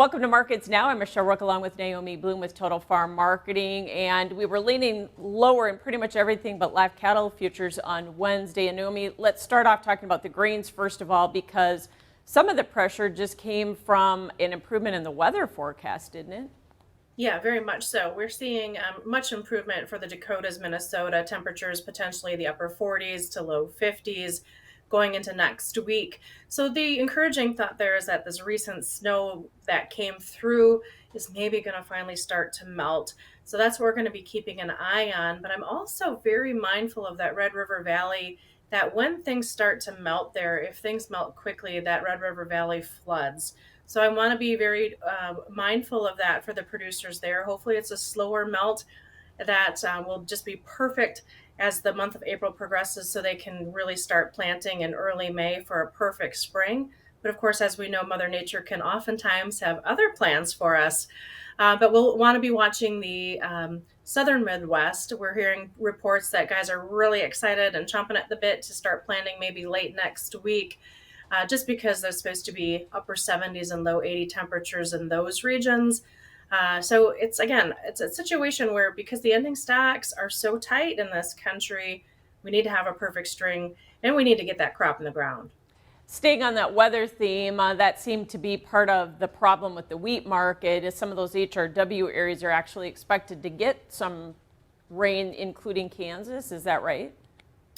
Welcome to Markets Now. I'm Michelle Rook along with Naomi Blohm with Total Farm Marketing, and we were leaning lower in pretty much everything but live cattle futures on Wednesday. And Naomi, let's start off talking about the grains first of all, because some of the pressure just came from an improvement in the weather forecast, didn't it? Yeah, very much so. We're seeing much improvement for the Dakotas, Minnesota, temperatures potentially the upper 40s to low 50s going into next week. So, the encouraging thought there is that this recent snow that came through is maybe going to finally start to melt. So, that's what we're going to be keeping an eye on. But I'm also very mindful of that Red River Valley. That when things start to melt there, if things melt quickly, that Red River Valley floods. So I want to be very mindful of that for the producers there. Hopefully, it's a slower melt that will just be perfect as the month of April progresses so they can really start planting in early May for a perfect spring. But of course, as we know, Mother Nature can oftentimes have other plans for us. But we'll want to be watching the southern Midwest. We're hearing reports that guys are really excited and chomping at the bit to start planting maybe late next week, just because there's supposed to be upper 70s and low 80 temperatures in those regions. So it's a situation where because the ending stocks are so tight in this country, we need to have a perfect string and we need to get that crop in the ground. Staying on that weather theme, that seemed to be part of the problem with the wheat market. Is some of those HRW areas are actually expected to get some rain, including Kansas. Is that right?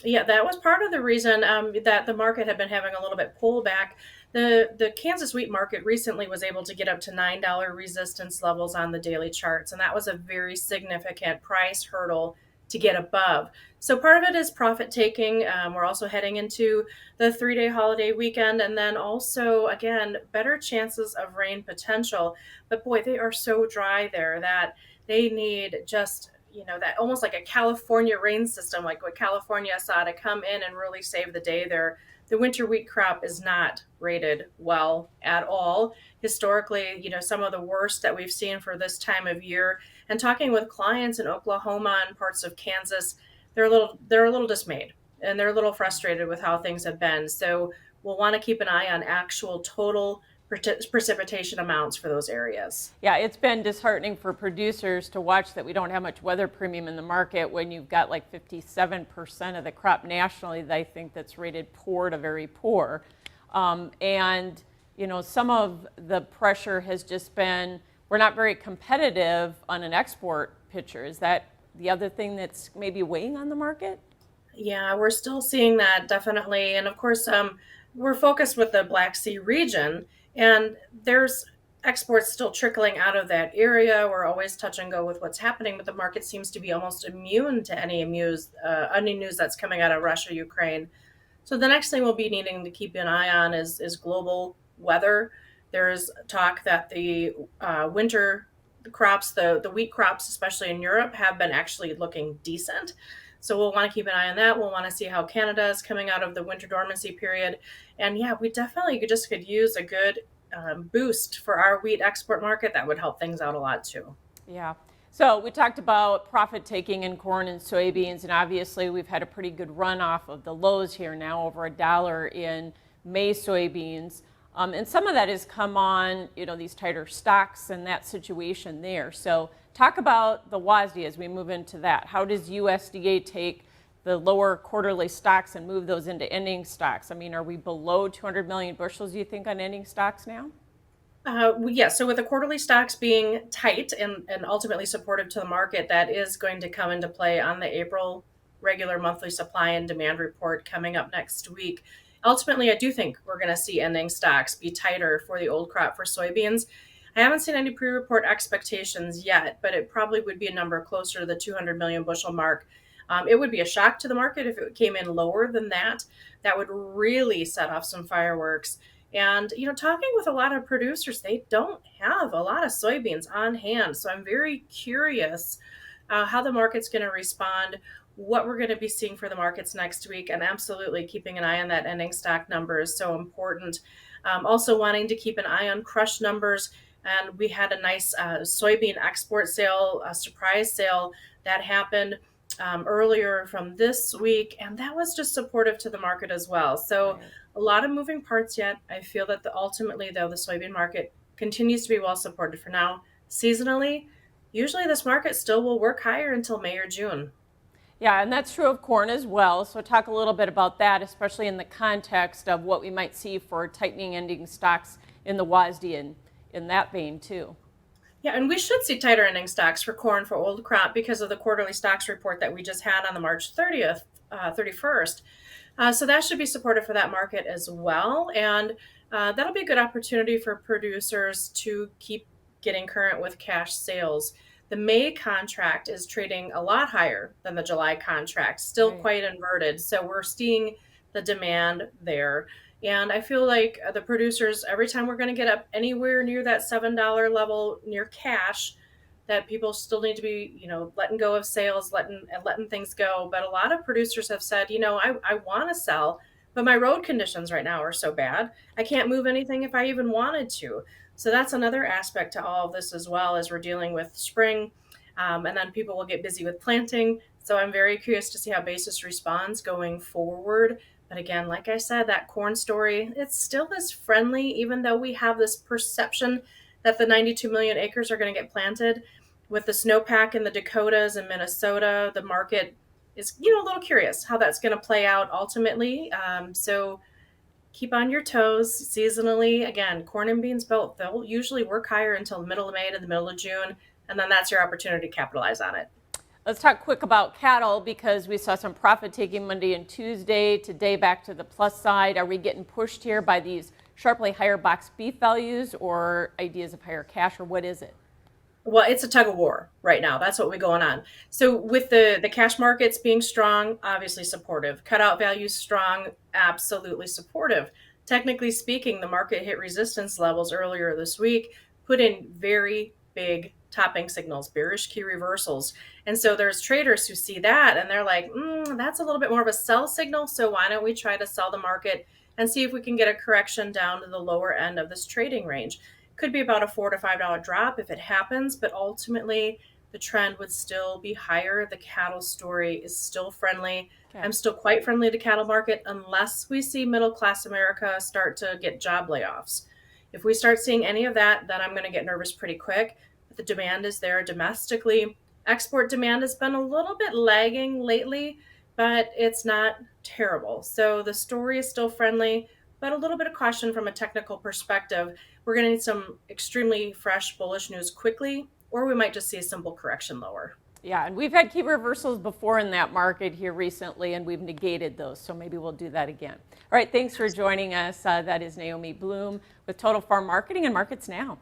Yeah, that was part of the reason that the market had been having a little bit pullback. The Kansas wheat market recently was able to get up to $9 resistance levels on the daily charts, and that was a very significant price hurdle to get above. So part of it is profit taking. We're also heading into the 3-day holiday weekend, and then also again better chances of rain potential. But boy, they are so dry there that they need just that almost like a California rain system, like what California saw to come in and really save the day there. The winter wheat crop is not rated well at all. Historically, some of the worst that we've seen for this time of year. And talking with clients in Oklahoma and parts of Kansas, they're a little dismayed and they're a little frustrated with how things have been. So we'll want to keep an eye on actual total precipitation amounts for those areas. Yeah, it's been disheartening for producers to watch that we don't have much weather premium in the market when you've got like 57% of the crop nationally that I think that's rated poor to very poor. And, some of the pressure has just been we're not very competitive on an export picture. Is that the other thing that's maybe weighing on the market? Yeah, we're still seeing that definitely. And of course, we're focused with the Black Sea region, and there's exports still trickling out of that area. We're always touch and go with what's happening, but the market seems to be almost immune to any news that's coming out of Russia, Ukraine. So the next thing we'll be needing to keep an eye on is global weather. There's talk that the winter crops, the wheat crops, especially in Europe, have been actually looking decent. So we'll want to keep an eye on that. We'll want to see how Canada is coming out of the winter dormancy period. And yeah, we definitely could use a good boost for our wheat export market. That would help things out a lot too. Yeah. So we talked about profit taking in corn and soybeans, and obviously we've had a pretty good run off of the lows here now, over $1 in May soybeans. And some of that has come on, these tighter stocks and that situation there. So talk about the WASDE as we move into that. How does USDA take the lower quarterly stocks and move those into ending stocks? I mean, are we below 200 million bushels, do you think, on ending stocks now? Yeah, so with the quarterly stocks being tight and ultimately supportive to the market, that is going to come into play on the April regular monthly supply and demand report coming up next week. Ultimately, I do think we're going to see ending stocks be tighter for the old crop for soybeans. I haven't seen any pre report expectations yet, but it probably would be a number closer to the 200 million bushel mark. It would be a shock to the market if it came in lower than that. That would really set off some fireworks. And, talking with a lot of producers, they don't have a lot of soybeans on hand. So I'm very curious how the market's going to respond, what we're going to be seeing for the markets next week, and absolutely keeping an eye on that ending stock number is so important. Also, wanting to keep an eye on crush numbers. And we had a nice soybean export sale, a surprise sale that happened earlier from this week, and that was just supportive to the market as well. So Right. a lot of moving parts yet. I feel that ultimately, though, the soybean market continues to be well supported for now. Seasonally, usually this market still will work higher until May or June. Yeah, and that's true of corn as well. So talk a little bit about that, especially in the context of what we might see for tightening ending stocks in the WASDE and in that vein too. Yeah, and we should see tighter ending stocks for corn for old crop because of the quarterly stocks report that we just had on the March 30th, 31st. So that should be supportive for that market as well. And that'll be a good opportunity for producers to keep getting current with cash sales. The May contract is trading a lot higher than the July contract, still Right. quite inverted. So we're seeing the demand there. And I feel like the producers, every time we're going to get up anywhere near that $7 level near cash, that people still need to be, letting go of sales, letting things go. But a lot of producers have said, I want to sell, but my road conditions right now are so bad. I can't move anything if I even wanted to. So that's another aspect to all of this as well as we're dealing with spring. And then people will get busy with planting. So I'm very curious to see how basis responds going forward. But again, like I said, that corn story, it still is friendly, even though we have this perception that the 92 million acres are going to get planted. With the snowpack in the Dakotas and Minnesota, the market is, a little curious how that's going to play out ultimately. So keep on your toes seasonally. Again, corn and beans both, they'll usually work higher until the middle of May to the middle of June. And then that's your opportunity to capitalize on it. Let's talk quick about cattle because we saw some profit taking Monday and Tuesday. Today back to the plus side. Are we getting pushed here by these sharply higher box beef values or ideas of higher cash, or what is it? Well, it's a tug of war right now. That's what we're going on. So with the cash markets being strong, obviously supportive. Cutout values strong, absolutely supportive. Technically speaking, the market hit resistance levels earlier this week, put in very big topping signals, bearish key reversals. And so there's traders who see that and they're like, that's a little bit more of a sell signal. So why don't we try to sell the market and see if we can get a correction down to the lower end of this trading range? Could be about a $4 to $5 drop if it happens, but ultimately the trend would still be higher. The cattle story is still friendly. Okay. I'm still quite friendly to cattle market unless we see middle class America start to get job layoffs. If we start seeing any of that, then I'm going to get nervous pretty quick. But the demand is there domestically. Export demand has been a little bit lagging lately, but it's not terrible. So the story is still friendly, but a little bit of caution from a technical perspective. We're going to need some extremely fresh bullish news quickly, or we might just see a simple correction lower. Yeah, and we've had key reversals before in that market here recently, and we've negated those, so maybe we'll do that again. All right, thanks for joining us. That is Naomi Blohm with Total Farm Marketing and Markets Now.